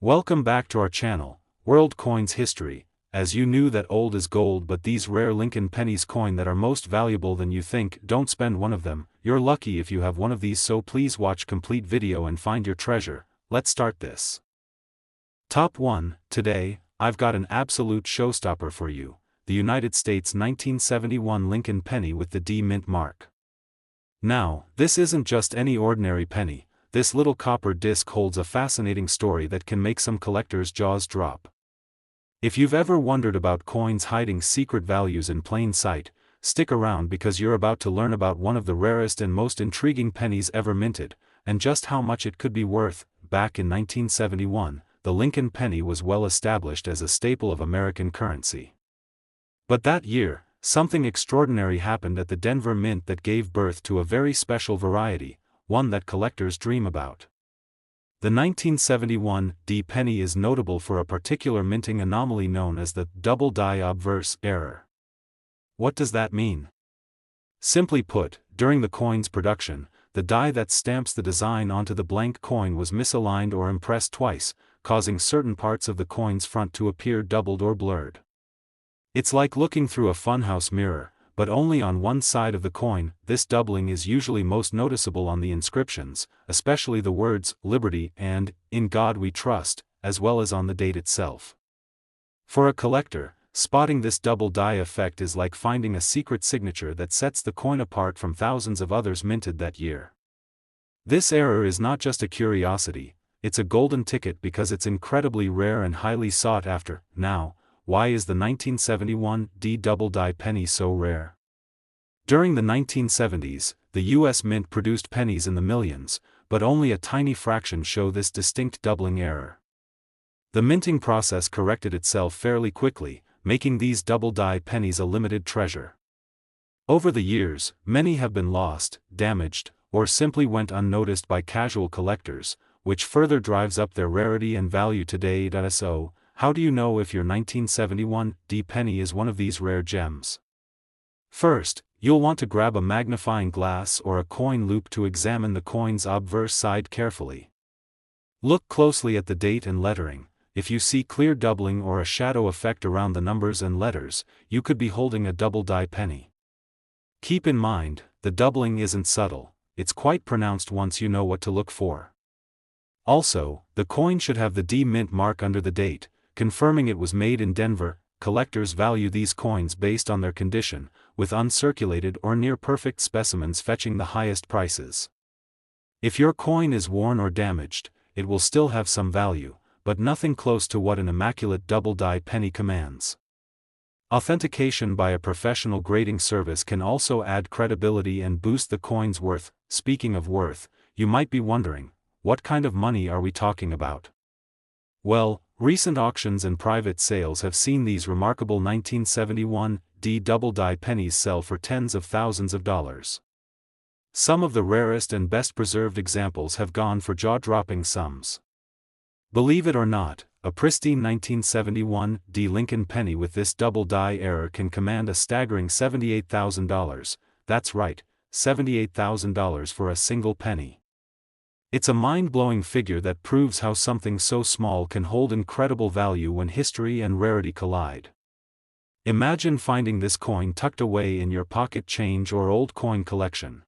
Welcome back to our channel, World Coins History. As you knew that old is gold, but these rare Lincoln pennies coin that are most valuable than you think, don't spend one of them. You're lucky if you have one of these, so please watch complete video and find your treasure. Let's start this. Top 1. Today, I've got an absolute showstopper for you. The United States 1971 Lincoln penny with the D mint mark. Now, this isn't just any ordinary penny. This little copper disc holds a fascinating story that can make some collectors' jaws drop. If you've ever wondered about coins hiding secret values in plain sight, stick around because you're about to learn about one of the rarest and most intriguing pennies ever minted, and just how much it could be worth. Back in 1971, the Lincoln penny was well established as a staple of American currency. But that year, something extraordinary happened at the Denver Mint that gave birth to a very special variety, one that collectors dream about. The 1971 D penny is notable for a particular minting anomaly known as the double die obverse error. What does that mean? Simply put, during the coin's production, the die that stamps the design onto the blank coin was misaligned or impressed twice, causing certain parts of the coin's front to appear doubled or blurred. It's like looking through a funhouse mirror, but only on one side of the coin. This doubling is usually most noticeable on the inscriptions, especially the words "Liberty" and "In God We Trust," as well as on the date itself. For a collector, spotting this double die effect is like finding a secret signature that sets the coin apart from thousands of others minted that year. This error is not just a curiosity, it's a golden ticket because it's incredibly rare and highly sought after. Now, why is the 1971 D double die penny so rare? During the 1970s, the U.S. Mint produced pennies in the millions, but only a tiny fraction show this distinct doubling error. The minting process corrected itself fairly quickly, making these double die pennies a limited treasure. Over the years, many have been lost, damaged, or simply went unnoticed by casual collectors, which further drives up their rarity and value today. So, how do you know if your 1971 D penny is one of these rare gems? First, you'll want to grab a magnifying glass or a coin loop to examine the coin's obverse side carefully. Look closely at the date and lettering. If you see clear doubling or a shadow effect around the numbers and letters, you could be holding a double die penny. Keep in mind, the doubling isn't subtle, it's quite pronounced once you know what to look for. Also, the coin should have the D mint mark under the date, confirming it was made in Denver. Collectors value these coins based on their condition, with uncirculated or near-perfect specimens fetching the highest prices. If your coin is worn or damaged, it will still have some value, but nothing close to what an immaculate double die penny commands. Authentication by a professional grading service can also add credibility and boost the coin's worth. Speaking of worth, you might be wondering, what kind of money are we talking about? Well, recent auctions and private sales have seen these remarkable 1971 D double die pennies sell for tens of thousands of dollars. Some of the rarest and best preserved examples have gone for jaw-dropping sums. Believe it or not, a pristine 1971 D Lincoln penny with this double die error can command a staggering $78,000. That's right, $78,000 for a single penny. It's a mind-blowing figure that proves how something so small can hold incredible value when history and rarity collide. Imagine finding this coin tucked away in your pocket change or old coin collection.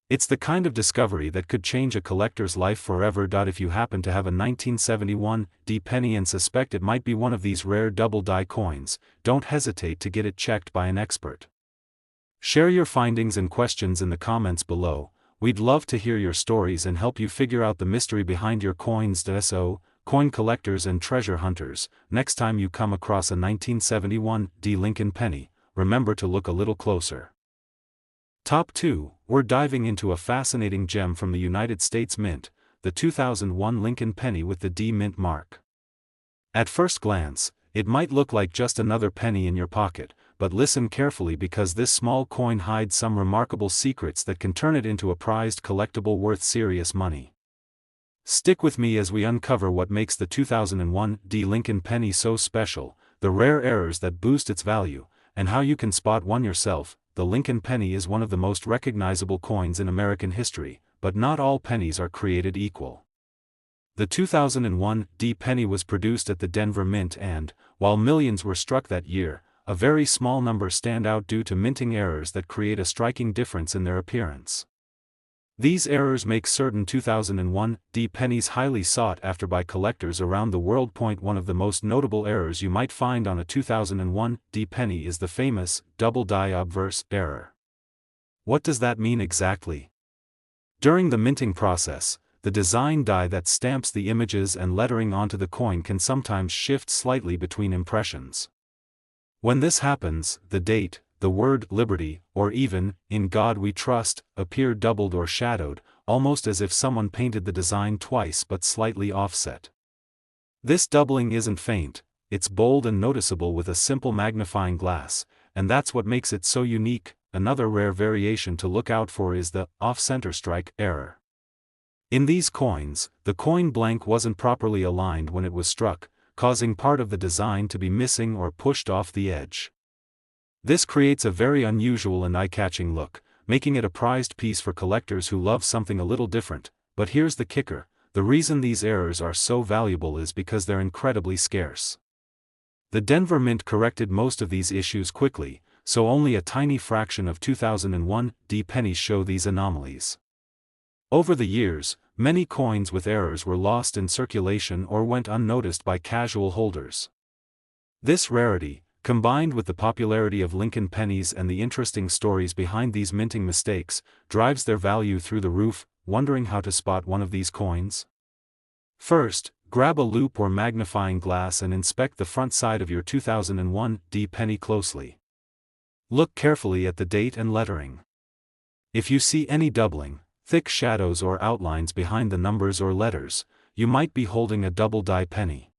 It's the kind of discovery that could change a collector's life forever. If you happen to have a 1971 D penny and suspect it might be one of these rare double die coins, don't hesitate to get it checked by an expert. Share your findings and questions in the comments below. We'd love to hear your stories and help you figure out the mystery behind your coins. So, coin collectors and treasure hunters, next time you come across a 1971 D Lincoln penny, remember to look a little closer. Top 2, we're diving into a fascinating gem from the United States Mint, the 2001 Lincoln penny with the D mint mark. At first glance, it might look like just another penny in your pocket, but listen carefully because this small coin hides some remarkable secrets that can turn it into a prized collectible worth serious money. Stick with me as we uncover what makes the 2001 D Lincoln penny so special, the rare errors that boost its value, and how you can spot one yourself. The Lincoln penny is one of the most recognizable coins in American history, but not all pennies are created equal. The 2001 D penny was produced at the Denver Mint and, while millions were struck that year, a very small number stand out due to minting errors that create a striking difference in their appearance. These errors make certain 2001 D pennies highly sought after by collectors around the world. One of the most notable errors you might find on a 2001 D penny is the famous double die obverse error. What does that mean exactly? During the minting process, the design die that stamps the images and lettering onto the coin can sometimes shift slightly between impressions. When this happens, the date, the word liberty, or even, in God we trust, appear doubled or shadowed, almost as if someone painted the design twice but slightly offset. This doubling isn't faint, it's bold and noticeable with a simple magnifying glass, and that's what makes it so unique. Another rare variation to look out for is the off-center strike error. In these coins, the coin blank wasn't properly aligned when it was struck, causing part of the design to be missing or pushed off the edge. This creates a very unusual and eye-catching look, making it a prized piece for collectors who love something a little different. But here's the kicker: the reason these errors are so valuable is because they're incredibly scarce. The Denver Mint corrected most of these issues quickly, so only a tiny fraction of 2001 D pennies show these anomalies. Over the years, many coins with errors were lost in circulation or went unnoticed by casual holders. This rarity, combined with the popularity of Lincoln pennies and the interesting stories behind these minting mistakes, drives their value through the roof. Wondering how to spot one of these coins? First, grab a loupe or magnifying glass and inspect the front side of your 2001 D penny closely. Look carefully at the date and lettering. If you see any doubling, thick shadows or outlines behind the numbers or letters, you might be holding a double die penny.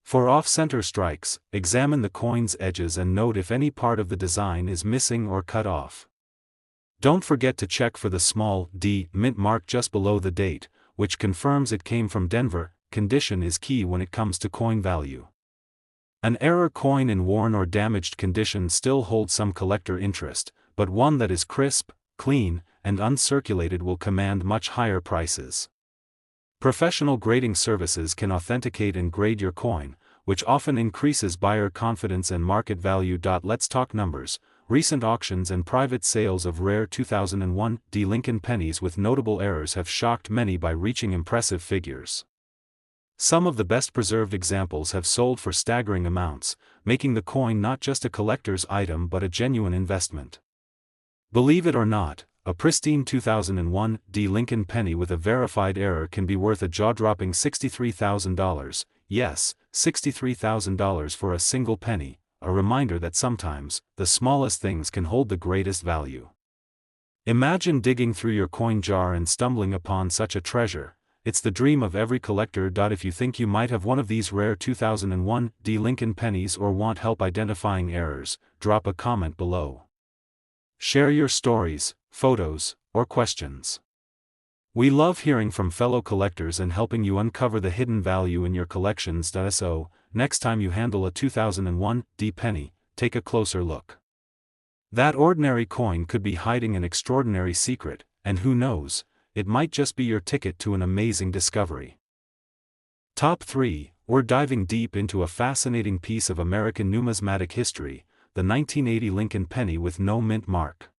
For off-center strikes, examine the coin's edges and note if any part of the design is missing or cut off. Don't forget to check for the small D mint mark just below the date, which confirms it came from Denver. Condition is key when it comes to coin value. An error coin in worn or damaged condition still holds some collector interest, but one that is crisp, clean, and uncirculated will command much higher prices. Professional grading services can authenticate and grade your coin, which often increases buyer confidence and market value. Let's talk numbers. Recent auctions and private sales of rare 2001 D Lincoln pennies with notable errors have shocked many by reaching impressive figures. Some of the best preserved examples have sold for staggering amounts, making the coin not just a collector's item but a genuine investment. Believe it or not, a pristine 2001 D Lincoln penny with a verified error can be worth a jaw-dropping $63,000, yes, $63,000 for a single penny, a reminder that sometimes, the smallest things can hold the greatest value. Imagine digging through your coin jar and stumbling upon such a treasure. It's the dream of every collector. If you think you might have one of these rare 2001 D Lincoln pennies or want help identifying errors, drop a comment below. Share your stories, photos, or questions. We love hearing from fellow collectors and helping you uncover the hidden value in your collections. So, next time you handle a 2001 D penny, take a closer look. That ordinary coin could be hiding an extraordinary secret, and who knows, it might just be your ticket to an amazing discovery. Top 3, we're diving deep into a fascinating piece of American numismatic history, the 1980 Lincoln penny with no mint mark.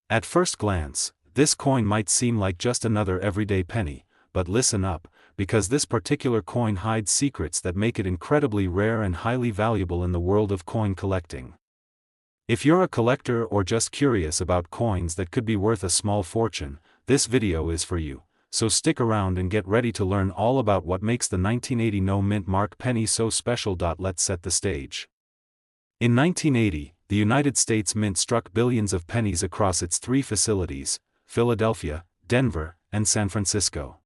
At first glance, this coin might seem like just another everyday penny, but listen up, because this particular coin hides secrets that make it incredibly rare and highly valuable in the world of coin collecting. If you're a collector or just curious about coins that could be worth a small fortune, this video is for you, so stick around and get ready to learn all about what makes the 1980 no mint mark penny so special. Let's set the stage. In 1980, the United States Mint struck billions of pennies across its 3 facilities, Philadelphia, Denver, and San Francisco.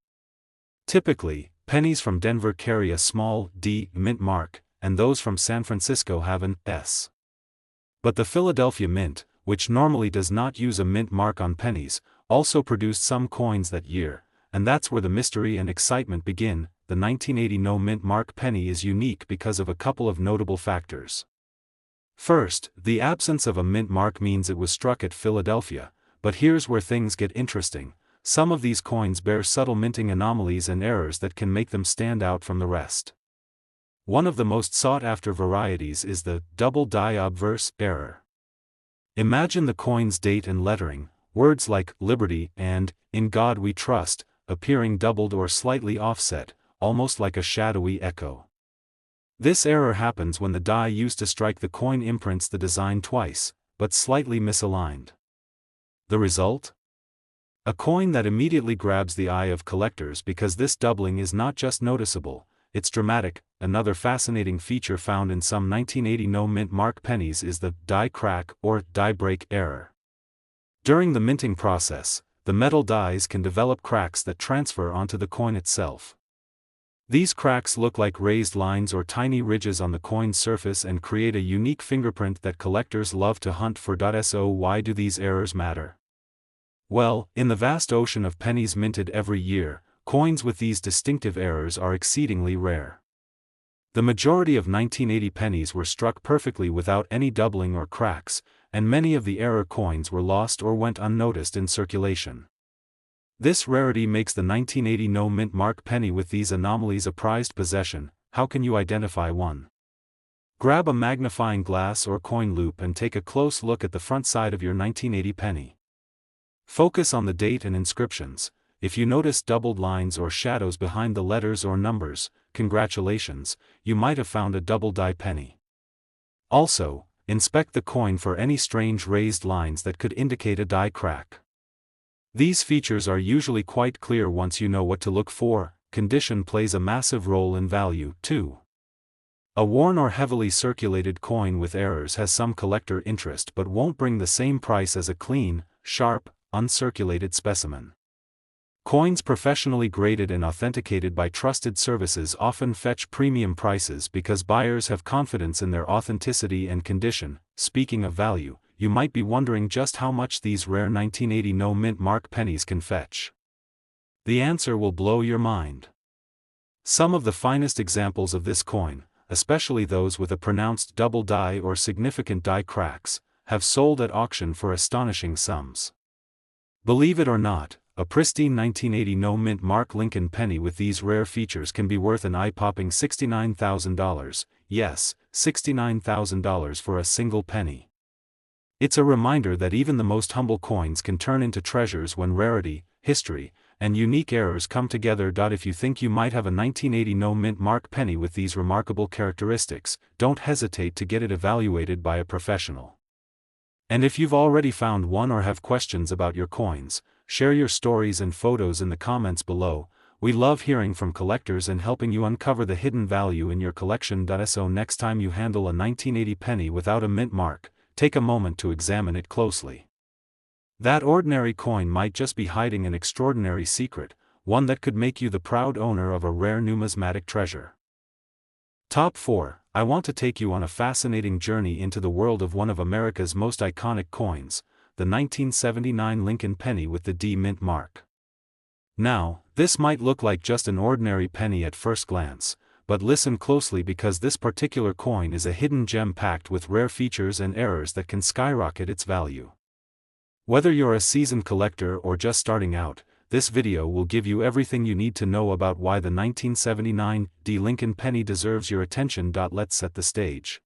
Typically, pennies from Denver carry a small D mint mark, and those from San Francisco have an S. But the Philadelphia Mint, which normally does not use a mint mark on pennies, also produced some coins that year, and that's where the mystery and excitement begin. The 1980 no mint mark penny is unique because of a couple of notable factors. First, the absence of a mint mark means it was struck at Philadelphia, but here's where things get interesting. some of these coins bear subtle minting anomalies and errors that can make them stand out from the rest. One of the most sought-after varieties is the double die obverse error. Imagine the coin's date and lettering, words like liberty and in God we trust, appearing doubled or slightly offset, almost like a shadowy echo. This error happens when the die used to strike the coin imprints the design twice, but slightly misaligned. The result? A coin that immediately grabs the eye of collectors because this doubling is not just noticeable, it's dramatic. Another fascinating feature found in some 1980 no-mint mark pennies is the die crack or die break error. During the minting process, the metal dies can develop cracks that transfer onto the coin itself. These cracks look like raised lines or tiny ridges on the coin's surface and create a unique fingerprint that collectors love to hunt for. So why do these errors matter? Well, in the vast ocean of pennies minted every year, coins with these distinctive errors are exceedingly rare. The majority of 1980 pennies were struck perfectly without any doubling or cracks, and many of the error coins were lost or went unnoticed in circulation. This rarity makes the 1980 no-mint mark penny with these anomalies a prized possession. How can you identify one? Grab a magnifying glass or coin loop and take a close look at the front side of your 1980 penny. Focus on the date and inscriptions. If you notice doubled lines or shadows behind the letters or numbers, congratulations, you might have found a double die penny. Also, inspect the coin for any strange raised lines that could indicate a die crack. These features are usually quite clear once you know what to look for. Condition plays a massive role in value, too. A worn or heavily circulated coin with errors has some collector interest but won't bring the same price as a clean, sharp, uncirculated specimen. Coins professionally graded and authenticated by trusted services often fetch premium prices because buyers have confidence in their authenticity and condition. Speaking of value, you might be wondering just how much these rare 1980 no-mint mark pennies can fetch. The answer will blow your mind. Some of the finest examples of this coin, especially those with a pronounced double die or significant die cracks, have sold at auction for astonishing sums. Believe it or not, a pristine 1980 no-mint mark Lincoln penny with these rare features can be worth an eye-popping $69,000, yes, $69,000 for a single penny. It's a reminder that even the most humble coins can turn into treasures when rarity, history, and unique errors come together. If you think you might have a 1980 no-mint mark penny with these remarkable characteristics, don't hesitate to get it evaluated by a professional. And if you've already found one or have questions about your coins, share your stories and photos in the comments below. We love hearing from collectors and helping you uncover the hidden value in your collection. So next time you handle a 1980 penny without a mint mark, take a moment to examine it closely. That ordinary coin might just be hiding an extraordinary secret, one that could make you the proud owner of a rare numismatic treasure. Top 4. I want to take you on a fascinating journey into the world of one of America's most iconic coins, the 1979 Lincoln penny with the D mint mark. Now, this might look like just an ordinary penny at first glance, but listen closely because this particular coin is a hidden gem packed with rare features and errors that can skyrocket its value. Whether you're a seasoned collector or just starting out, this video will give you everything you need to know about why the 1979 D Lincoln penny deserves your attention. Let's set the stage.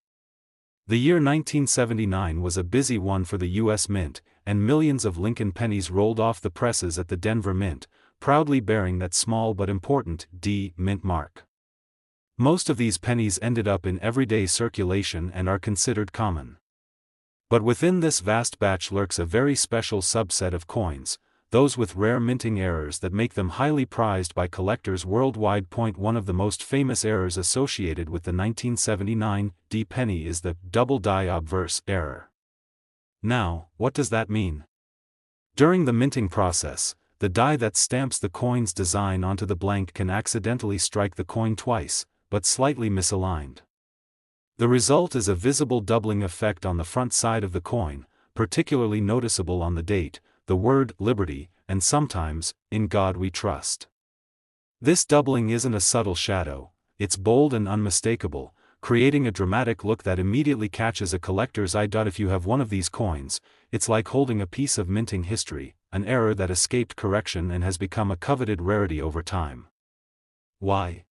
The year 1979 was a busy one for the U.S. Mint, and millions of Lincoln pennies rolled off the presses at the Denver Mint, proudly bearing that small but important D mint mark. Most of these pennies ended up in everyday circulation and are considered common. But within this vast batch lurks a very special subset of coins, those with rare minting errors that make them highly prized by collectors worldwide. One of the most famous errors associated with the 1979 D penny is the double die obverse error. Now, what does that mean? During the minting process, the die that stamps the coin's design onto the blank can accidentally strike the coin twice, but slightly misaligned. The result is a visible doubling effect on the front side of the coin, particularly noticeable on the date, the word liberty, and sometimes, in God we trust. This doubling isn't a subtle shadow, it's bold and unmistakable, creating a dramatic look that immediately catches a collector's eye. If you have one of these coins, it's like holding a piece of minting history, an error that escaped correction and has become a coveted rarity over time. Why?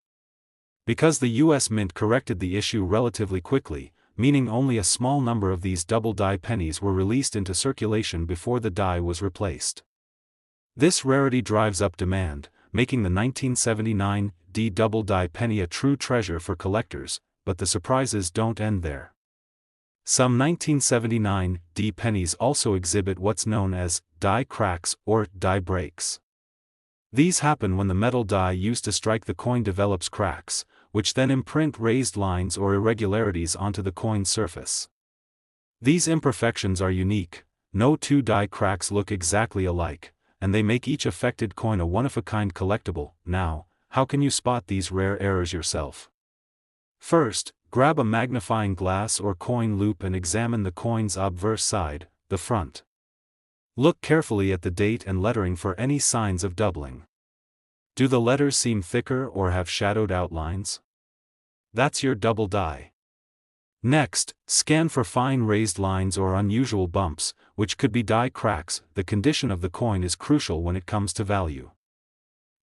Because the US Mint corrected the issue relatively quickly, meaning only a small number of these double-die pennies were released into circulation before the die was replaced. This rarity drives up demand, making the 1979 D double-die penny a true treasure for collectors, but the surprises don't end there. Some 1979 D pennies also exhibit what's known as die cracks or die breaks. These happen when the metal die used to strike the coin develops cracks, which then imprint raised lines or irregularities onto the coin's surface. These imperfections are unique, no two die cracks look exactly alike, and they make each affected coin a one-of-a-kind collectible. Now, how can you spot these rare errors yourself? First, grab a magnifying glass or coin loupe and examine the coin's obverse side, the front. Look carefully at the date and lettering for any signs of doubling. Do the letters seem thicker or have shadowed outlines? That's your double die. Next, scan for fine raised lines or unusual bumps, which could be die cracks. The condition of the coin is crucial when it comes to value.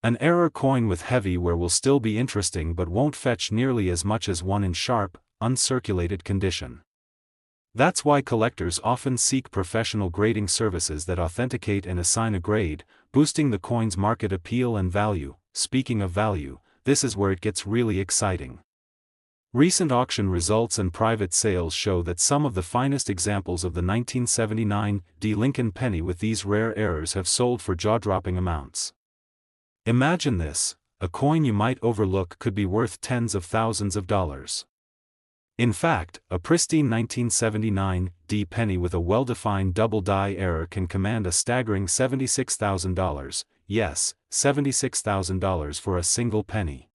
An error coin with heavy wear will still be interesting but won't fetch nearly as much as one in sharp, uncirculated condition. That's why collectors often seek professional grading services that authenticate and assign a grade, boosting the coin's market appeal and value. Speaking of value, this is where it gets really exciting. Recent auction results and private sales show that some of the finest examples of the 1979 D Lincoln penny with these rare errors have sold for jaw-dropping amounts. Imagine this: a coin you might overlook could be worth tens of thousands of dollars. In fact, a pristine 1979 D penny with a well-defined double die error can command a staggering $76,000, yes, $76,000 for a single penny.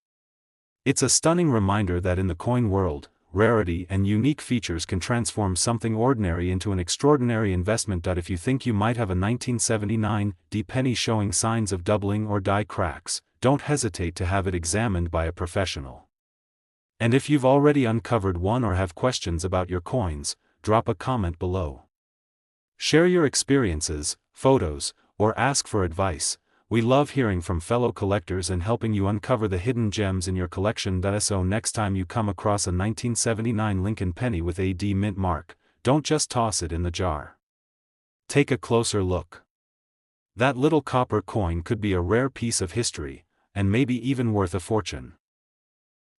It's a stunning reminder that in the coin world, rarity and unique features can transform something ordinary into an extraordinary investment. If you think you might have a 1979 D penny showing signs of doubling or die cracks, don't hesitate to have it examined by a professional. And if you've already uncovered one or have questions about your coins, drop a comment below. Share your experiences, photos, or ask for advice. We love hearing from fellow collectors and helping you uncover the hidden gems in your collection. So next time you come across a 1979 Lincoln penny with a D mint mark, don't just toss it in the jar. Take a closer look. That little copper coin could be a rare piece of history, and maybe even worth a fortune.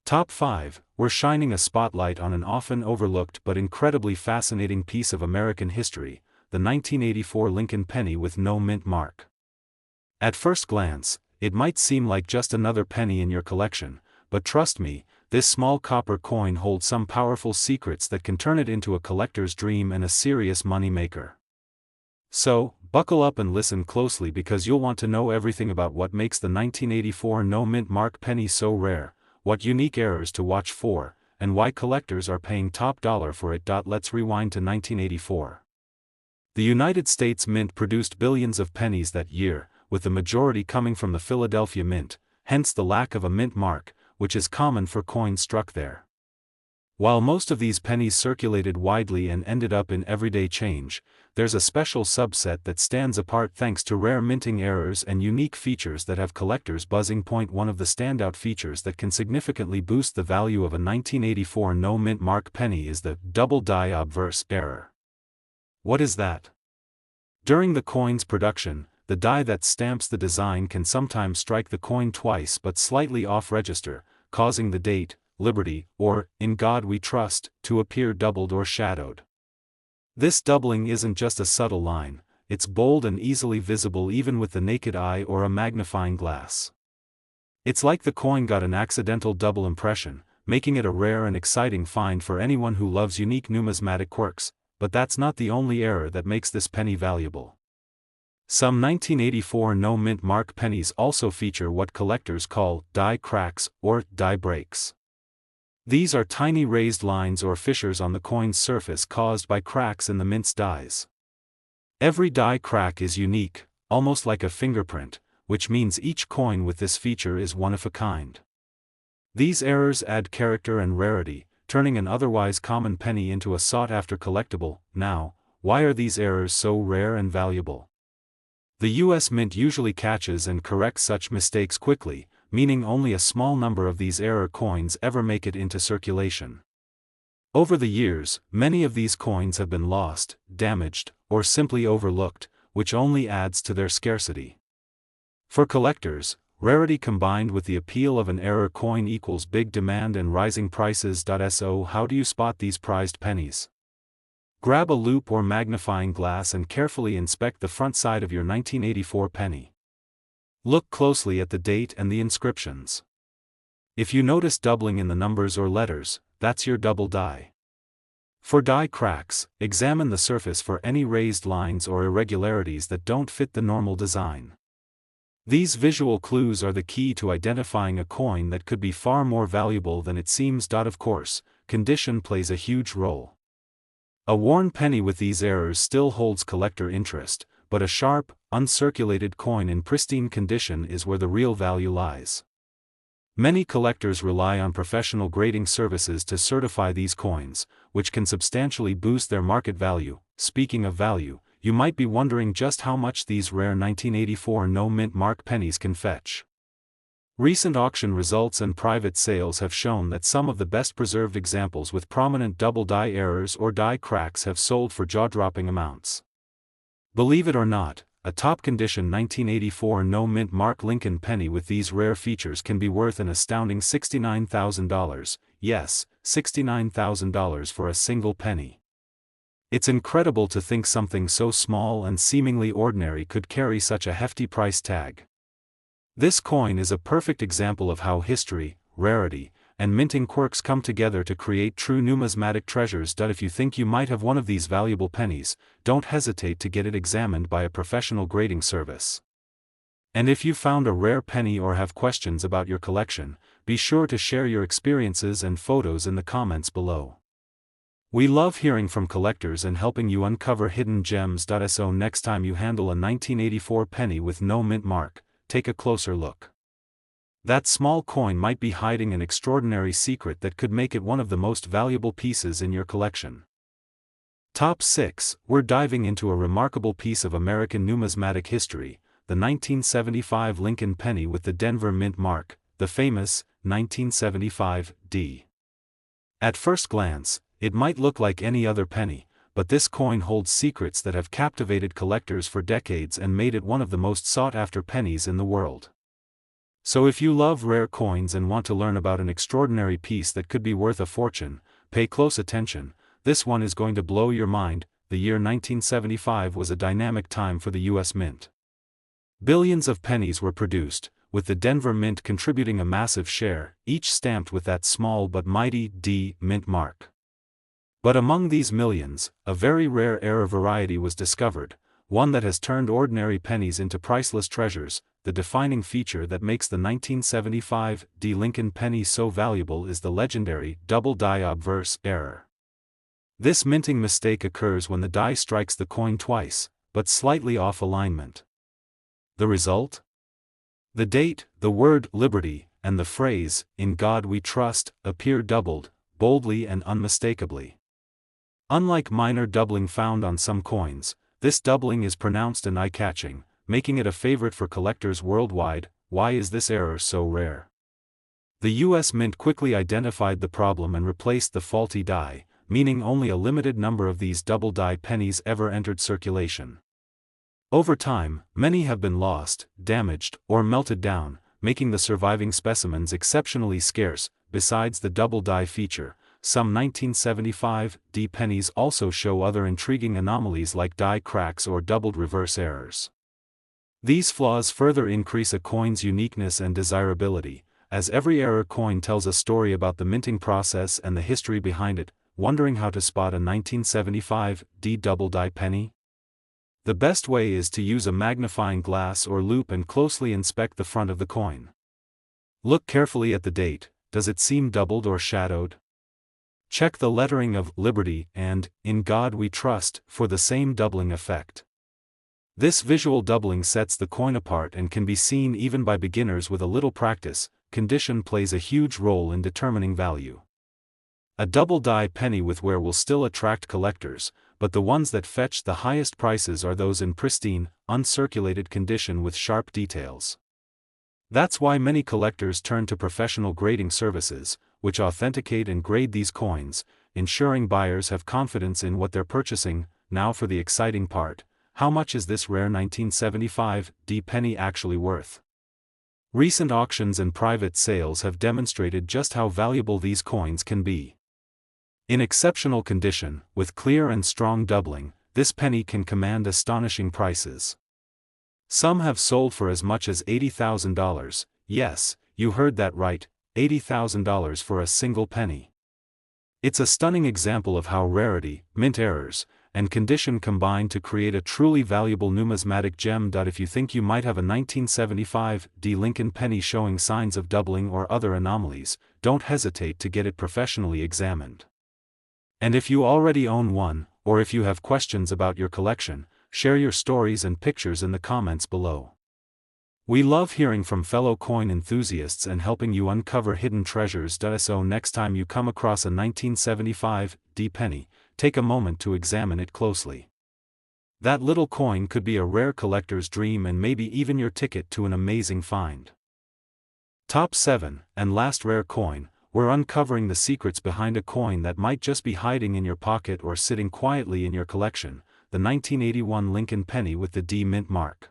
Top 5, we're shining a spotlight on an often overlooked but incredibly fascinating piece of American history, the 1984 Lincoln penny with no mint mark. At first glance, it might seem like just another penny in your collection, but trust me, this small copper coin holds some powerful secrets that can turn it into a collector's dream and a serious money maker. So, buckle up and listen closely because you'll want to know everything about what makes the 1984 no mint mark penny so rare, what unique errors to watch for, and why collectors are paying top dollar for it. Let's rewind to 1984. The United States Mint produced billions of pennies that year, with the majority coming from the Philadelphia Mint, hence the lack of a mint mark, which is common for coins struck there. While most of these pennies circulated widely and ended up in everyday change, there's a special subset that stands apart thanks to rare minting errors and unique features that have collectors buzzing. One of the standout features that can significantly boost the value of a 1984 no mint mark penny is the double die obverse error. What is that? During the coin's production, the die that stamps the design can sometimes strike the coin twice but slightly off register, causing the date, Liberty, or In God We Trust, to appear doubled or shadowed. This doubling isn't just a subtle line, it's bold and easily visible even with the naked eye or a magnifying glass. It's like the coin got an accidental double impression, making it a rare and exciting find for anyone who loves unique numismatic quirks, but that's not the only error that makes this penny valuable. Some 1984 no mint mark pennies also feature what collectors call die cracks or die breaks. These are tiny raised lines or fissures on the coin's surface caused by cracks in the mint's dies. Every die crack is unique, almost like a fingerprint, which means each coin with this feature is one of a kind. These errors add character and rarity, turning an otherwise common penny into a sought-after collectible. Now, why are these errors so rare and valuable? The US Mint usually catches and corrects such mistakes quickly, meaning only a small number of these error coins ever make it into circulation. Over the years, many of these coins have been lost, damaged, or simply overlooked, which only adds to their scarcity. For collectors, rarity combined with the appeal of an error coin equals big demand and rising prices. So how do you spot these prized pennies? Grab a loupe or magnifying glass and carefully inspect the front side of your 1984 penny. Look closely at the date and the inscriptions. If you notice doubling in the numbers or letters, that's your double die. For die cracks, examine the surface for any raised lines or irregularities that don't fit the normal design. These visual clues are the key to identifying a coin that could be far more valuable than it seems. Of course, condition plays a huge role. A worn penny with these errors still holds collector interest, but a sharp, uncirculated coin in pristine condition is where the real value lies. Many collectors rely on professional grading services to certify these coins, which can substantially boost their market value. Speaking of value, you might be wondering just how much these rare 1984 no-mint mark pennies can fetch. Recent auction results and private sales have shown that some of the best preserved examples with prominent double die errors or die cracks have sold for jaw-dropping amounts. Believe it or not, a top-condition 1984 no-mint mark Lincoln penny with these rare features can be worth an astounding $69,000, yes, $69,000 for a single penny. It's incredible to think something so small and seemingly ordinary could carry such a hefty price tag. This coin is a perfect example of how history, rarity, and minting quirks come together to create true numismatic treasures. If you think you might have one of these valuable pennies, don't hesitate to get it examined by a professional grading service. And if you found a rare penny or have questions about your collection, be sure to share your experiences and photos in the comments below. We love hearing from collectors and helping you uncover hidden gems. So next time you handle a 1984 penny with no mint mark, take a closer look. That small coin might be hiding an extraordinary secret that could make it one of the most valuable pieces in your collection. Top 6, we're diving into a remarkable piece of American numismatic history, the 1975 Lincoln penny with the Denver Mint mark, the famous 1975 D. At first glance, it might look like any other penny, but this coin holds secrets that have captivated collectors for decades and made it one of the most sought-after pennies in the world. So if you love rare coins and want to learn about an extraordinary piece that could be worth a fortune, pay close attention. This one is going to blow your mind. The year 1975 was a dynamic time for the US Mint. Billions of pennies were produced, with the Denver Mint contributing a massive share, each stamped with that small but mighty D mint mark. But among these millions, a very rare error variety was discovered, one that has turned ordinary pennies into priceless treasures. The defining feature that makes the 1975 D Lincoln penny so valuable is the legendary double die obverse error. This minting mistake occurs when the die strikes the coin twice, but slightly off alignment. The result? The date, the word liberty, and the phrase, "In God We Trust," appear doubled, boldly and unmistakably. Unlike minor doubling found on some coins, this doubling is pronounced and eye-catching, making it a favorite for collectors worldwide. Why is this error so rare? The US Mint quickly identified the problem and replaced the faulty die, meaning only a limited number of these double die pennies ever entered circulation. Over time, many have been lost, damaged, or melted down, making the surviving specimens exceptionally scarce. Besides the double die feature, some 1975 D pennies also show other intriguing anomalies like die cracks or doubled reverse errors. These flaws further increase a coin's uniqueness and desirability, as every error coin tells a story about the minting process and the history behind it. Wondering how to spot a 1975 D double die penny? The best way is to use a magnifying glass or loupe and closely inspect the front of the coin. Look carefully at the date. Does it seem doubled or shadowed? Check the lettering of Liberty and In God We Trust for the same doubling effect. This visual doubling sets the coin apart and can be seen even by beginners with a little practice. Condition plays a huge role in determining value. A double die penny with wear will still attract collectors, but the ones that fetch the highest prices are those in pristine, uncirculated condition with sharp details. That's why many collectors turn to professional grading services, which authenticate and grade these coins, ensuring buyers have confidence in what they're purchasing. Now for the exciting part: how much is this rare 1975 D penny actually worth? Recent auctions and private sales have demonstrated just how valuable these coins can be. In exceptional condition, with clear and strong doubling, this penny can command astonishing prices. Some have sold for as much as $80,000, yes, you heard that right, $80,000 for a single penny. It's a stunning example of how rarity, mint errors, and condition combine to create a truly valuable numismatic gem. If you think you might have a 1975 D Lincoln penny showing signs of doubling or other anomalies, don't hesitate to get it professionally examined. And if you already own one, or if you have questions about your collection, share your stories and pictures in the comments below. We love hearing from fellow coin enthusiasts and helping you uncover hidden treasures. So next time you come across a 1975 D penny, take a moment to examine it closely. That little coin could be a rare collector's dream and maybe even your ticket to an amazing find. Top 7, and last rare coin. We're uncovering the secrets behind a coin that might just be hiding in your pocket or sitting quietly in your collection, the 1981 Lincoln penny with the D mint mark.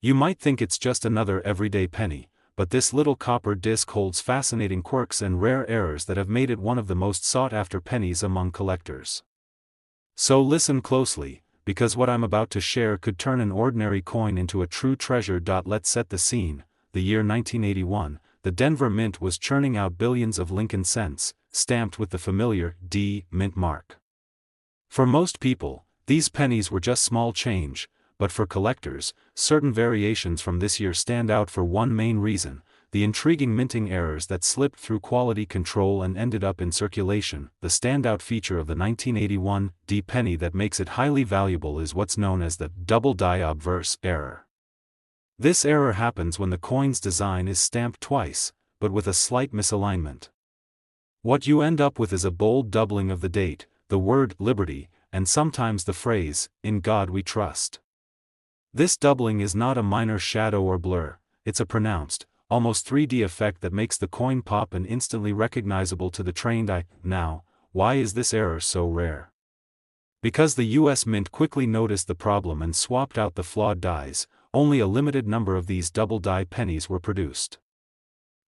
You might think it's just another everyday penny, but this little copper disc holds fascinating quirks and rare errors that have made it one of the most sought-after pennies among collectors. So listen closely, because what I'm about to share could turn an ordinary coin into a true treasure. Let's set the scene. The year 1981, the Denver Mint was churning out billions of Lincoln cents, stamped with the familiar D mint mark. For most people, these pennies were just small change, but for collectors, certain variations from this year stand out for one main reason: the intriguing minting errors that slipped through quality control and ended up in circulation. The standout feature of the 1981 D penny that makes it highly valuable is what's known as the double die obverse error. This error happens when the coin's design is stamped twice, but with a slight misalignment. What you end up with is a bold doubling of the date, the word liberty, and sometimes the phrase, "In God We Trust." This doubling is not a minor shadow or blur, it's a pronounced, almost 3D effect that makes the coin pop and instantly recognizable to the trained eye. Now, why is this error so rare? Because the US Mint quickly noticed the problem and swapped out the flawed dies. Only a limited number of these double die pennies were produced.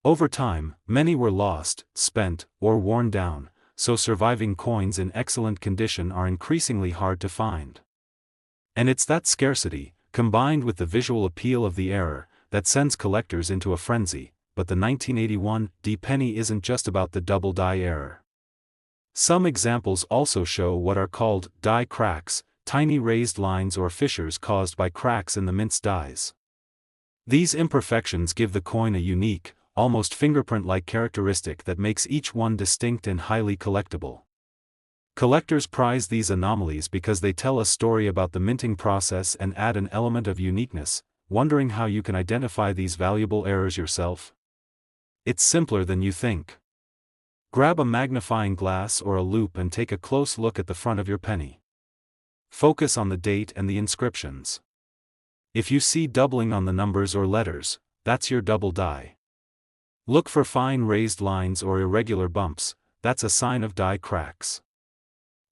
Over time, many were lost, spent, or worn down, so surviving coins in excellent condition are increasingly hard to find. And it's that scarcity, combined with the visual appeal of the error, that sends collectors into a frenzy. But the 1981 D penny isn't just about the double die error. Some examples also show what are called die cracks, tiny raised lines or fissures caused by cracks in the mint's dies. These imperfections give the coin a unique, almost fingerprint-like characteristic that makes each one distinct and highly collectible. Collectors prize these anomalies because they tell a story about the minting process and add an element of uniqueness. Wondering how you can identify these valuable errors yourself? It's simpler than you think. Grab a magnifying glass or a loupe and take a close look at the front of your penny. Focus on the date and the inscriptions. If you see doubling on the numbers or letters, that's your double die. Look for fine raised lines or irregular bumps, that's a sign of die cracks.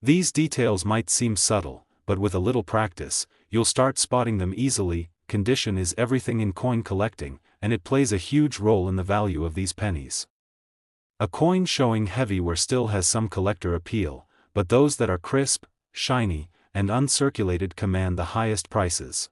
These details might seem subtle, but with a little practice, you'll start spotting them easily. Condition is everything in coin collecting, and it plays a huge role in the value of these pennies. A coin showing heavy wear still has some collector appeal, but those that are crisp, shiny, and uncirculated command the highest prices.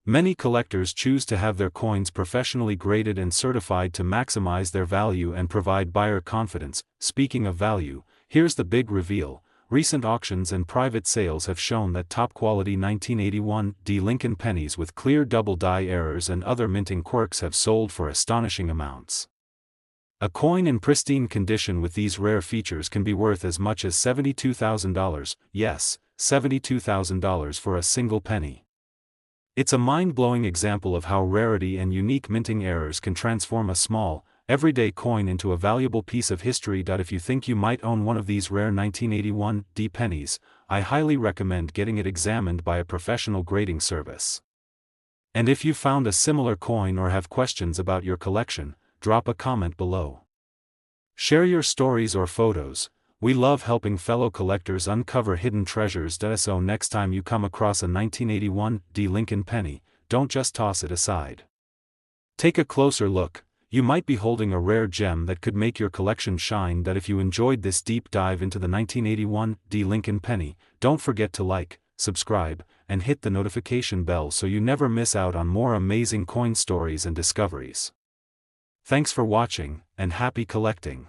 Many collectors choose to have their coins professionally graded and certified to maximize their value and provide buyer confidence. Speaking of value, here's the big reveal. Recent auctions and private sales have shown that top-quality 1981 D Lincoln pennies with clear double die errors and other minting quirks have sold for astonishing amounts. A coin in pristine condition with these rare features can be worth as much as $72,000, yes, $72,000 for a single penny. It's a mind-blowing example of how rarity and unique minting errors can transform a small, everyday coin into a valuable piece of history. If you think you might own one of these rare 1981 pennies, I highly recommend getting it examined by a professional grading service. And if you found a similar coin or have questions about your collection, drop a comment below. Share your stories or photos. We love helping fellow collectors uncover hidden treasures. So next time you come across a 1981 Lincoln penny, don't just toss it aside. Take a closer look. You might be holding a rare gem that could make your collection shine. If you enjoyed this deep dive into the 1981 Lincoln penny, don't forget to like, subscribe, and hit the notification bell so you never miss out on more amazing coin stories and discoveries. Thanks for watching, and happy collecting.